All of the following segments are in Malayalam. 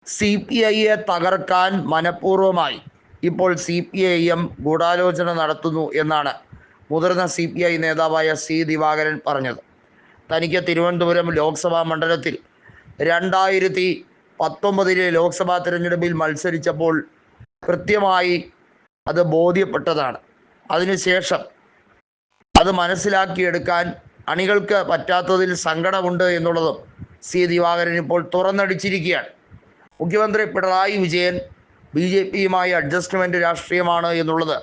CPIയെ തകർക്കാൻ മനഃപൂർവ്വമായി ഇപ്പോൾ CPIM ഗൂഢാലോചന നടത്തുന്നു എന്നാണ് മുതിർന്ന CPI നേതാവായ C ദിവാകരൻ പറഞ്ഞത്. തനിക്ക് തിരുവനന്തപുരം ലോക്സഭാ മണ്ഡലത്തിൽ 2019 ലോക്സഭാ തിരഞ്ഞെടുപ്പിൽ മത്സരിച്ചപ്പോൾ കൃത്യമായി അത് ബോധ്യപ്പെട്ടതാണ്. അതിനുശേഷം അത് മനസ്സിലാക്കിയെടുക്കാൻ അണികൾക്ക് പറ്റാത്തതിൽ സങ്കടമുണ്ട് എന്നുള്ളതും C ദിവാകരൻ ഇപ്പോൾ തുറന്നടിച്ചിരിക്കുകയാണ്. മുഖ്യമന്ത്രി പിണറായി വിജയൻ BJPയുമായി അഡ്ജസ്റ്റ്മെൻറ്റ് രാഷ്ട്രീയമാണ് എന്നുള്ളത്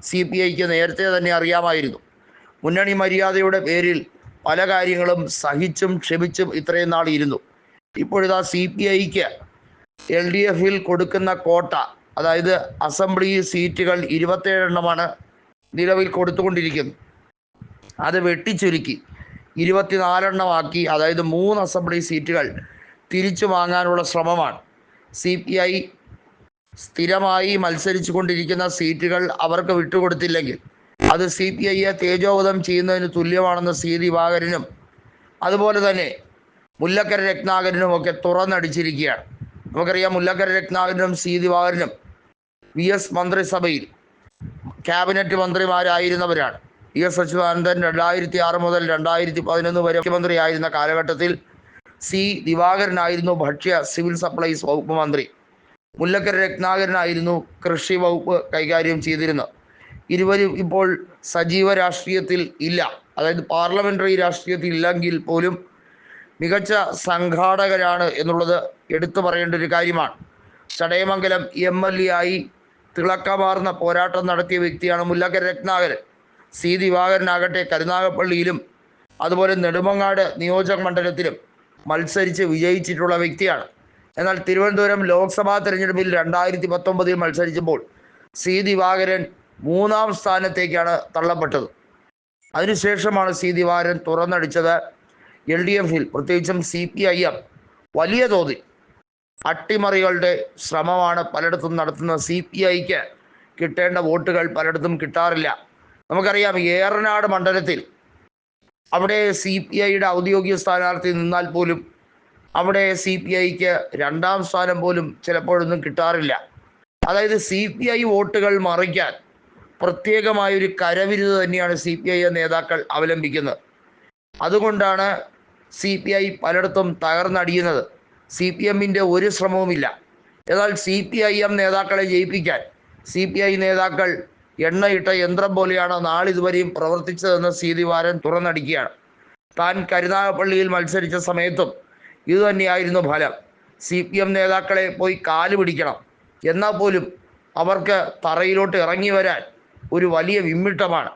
CPIക്ക് നേരത്തെ തന്നെ അറിയാമായിരുന്നു. മുന്നണി മര്യാദയുടെ പേരിൽ പല കാര്യങ്ങളും സഹിച്ചും ക്ഷമിച്ചും ഇത്രയും നാൾ ഇരുന്നു. ഇപ്പോഴിതാ CPIക്ക് LDFിൽ കൊടുക്കുന്ന കോട്ട, അതായത് അസംബ്ലി സീറ്റുകൾ 27 എണ്ണമാണ് നിലവിൽ കൊടുത്തുകൊണ്ടിരിക്കുന്നത്. അത് വെട്ടിച്ചുരുക്കി 24 എണ്ണമാക്കി, അതായത് 3 അസംബ്ലി സീറ്റുകൾ തിരിച്ചു വാങ്ങാനുള്ള ശ്രമമാണ്. CPI സ്ഥിരമായി മത്സരിച്ചു കൊണ്ടിരിക്കുന്ന സീറ്റുകൾ അവർക്ക് വിട്ടുകൊടുത്തില്ലെങ്കിൽ അത് CPIയെ തേജോവധം ചെയ്യുന്നതിന് തുല്യമാണെന്ന് C ദിവാകരനും അതുപോലെ തന്നെ മുല്ലക്കര രത്നാകരനും ഒക്കെ തുറന്നടിച്ചിരിക്കുകയാണ്. നമുക്കറിയാം, മുല്ലക്കര രത്നാകരനും C ദിവാകരനും VS മന്ത്രിസഭയിൽ ക്യാബിനറ്റ് മന്ത്രിമാരായിരുന്നവരാണ്. VS അച്യുതാനന്ദൻ 2006 മുതൽ 2011 വരെ മുഖ്യമന്ത്രിയായിരുന്ന കാലഘട്ടത്തിൽ C ദിവാകരനായിരുന്നു ഭക്ഷ്യ സിവിൽ സപ്ലൈസ് വകുപ്പ് മന്ത്രി. മുല്ലക്കര രത്നാകരനായിരുന്നു കൃഷി വകുപ്പ് കൈകാര്യം ചെയ്തിരുന്നത്. ഇരുവരും ഇപ്പോൾ സജീവ രാഷ്ട്രീയത്തിൽ ഇല്ല, അതായത് പാർലമെൻ്ററി രാഷ്ട്രീയത്തിൽ ഇല്ലെങ്കിൽ പോലും മികച്ച സംഘാടകരാണ് എന്നുള്ളത് എടുത്തു പറയേണ്ട ഒരു കാര്യമാണ്. ചടയമംഗലം MLA ആയി തിളക്കമാർന്ന പോരാട്ടം നടത്തിയ വ്യക്തിയാണ് മുല്ലക്കര രത്നാകരൻ. C ദിവാകരനാകട്ടെ കരുനാഗപ്പള്ളിയിലും അതുപോലെ നെടുമങ്ങാട് നിയോജക മണ്ഡലത്തിലും മത്സരിച്ച് വിജയിച്ചിട്ടുള്ള വ്യക്തിയാണ്. എന്നാൽ തിരുവനന്തപുരം ലോക്സഭാ തെരഞ്ഞെടുപ്പിൽ 2019 മത്സരിച്ചപ്പോൾ C ദിവാകരൻ 3ാം സ്ഥാനത്തേക്കാണ് തള്ളപ്പെട്ടത്. അതിനുശേഷമാണ് C ദിവാകരൻ തുറന്നടിച്ചത്. LDFിൽ പ്രത്യേകിച്ചും CPIM വലിയ തോതിൽ അട്ടിമറികളുടെ ശ്രമമാണ് പലയിടത്തും നടത്തുന്നത്. CPIക്ക് കിട്ടേണ്ട വോട്ടുകൾ പലയിടത്തും കിട്ടാറില്ല. നമുക്കറിയാം, ഏറനാട് മണ്ഡലത്തിൽ അവിടെ CPIയുടെ ഔദ്യോഗിക സ്ഥാനാർത്ഥി നിന്നാൽ പോലും അവിടെ CPIക്ക് 2ാം സ്ഥാനം പോലും ചിലപ്പോഴൊന്നും കിട്ടാറില്ല. അതായത് CPI വോട്ടുകൾ മറിക്കാൻ പ്രത്യേകമായൊരു കരവിരുത് തന്നെയാണ് CPI നേതാക്കൾ അവലംബിക്കുന്നത്. അതുകൊണ്ടാണ് CPI പലയിടത്തും തകർന്നടിയുന്നത്. CPMൻ്റെ ഒരു ശ്രമവുമില്ല. എന്നാൽ CPIM നേതാക്കളെ ജയിപ്പിക്കാൻ CPI നേതാക്കൾ എണ്ണയിട്ട യന്ത്രം പോലെയാണ് നാളിതുവരെയും പ്രവർത്തിച്ചതെന്ന് C ദിവാകരൻ തുറന്നടിക്കുകയാണ്. താൻ കരുനാഗപ്പള്ളിയിൽ മത്സരിച്ച സമയത്തും ഇതുതന്നെയായിരുന്നു ഫലം. CPM നേതാക്കളെ പോയി കാല് പിടിക്കണം, എന്നാൽ പോലും അവർക്ക് തറയിലോട്ട് ഇറങ്ങി വരാൻ ഒരു വലിയ വിമ്മിട്ടമാണ്.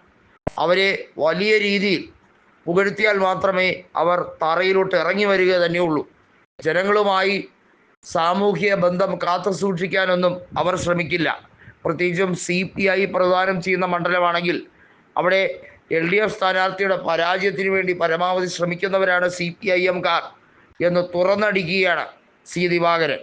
അവരെ വലിയ രീതിയിൽ പുകഴ്ത്തിയാൽ മാത്രമേ അവർ തറയിലോട്ട് ഇറങ്ങി വരിക തന്നെയുള്ളൂ. ജനങ്ങളുമായി സാമൂഹിക ബന്ധം കാത്തു സൂക്ഷിക്കാനൊന്നും അവർ ശ്രമിക്കില്ല. പ്രത്യേകിച്ചും CPI പ്രദാനം ചെയ്യുന്ന മണ്ഡലമാണെങ്കിൽ അവിടെ LDF സ്ഥാനാർത്ഥിയുടെ പരാജയത്തിന് വേണ്ടി പരമാവധി ശ്രമിക്കുന്നവരാണ് CPIMകാർ എന്ന് തുറന്നടിക്കുകയാണ് C ദിവാകരൻ.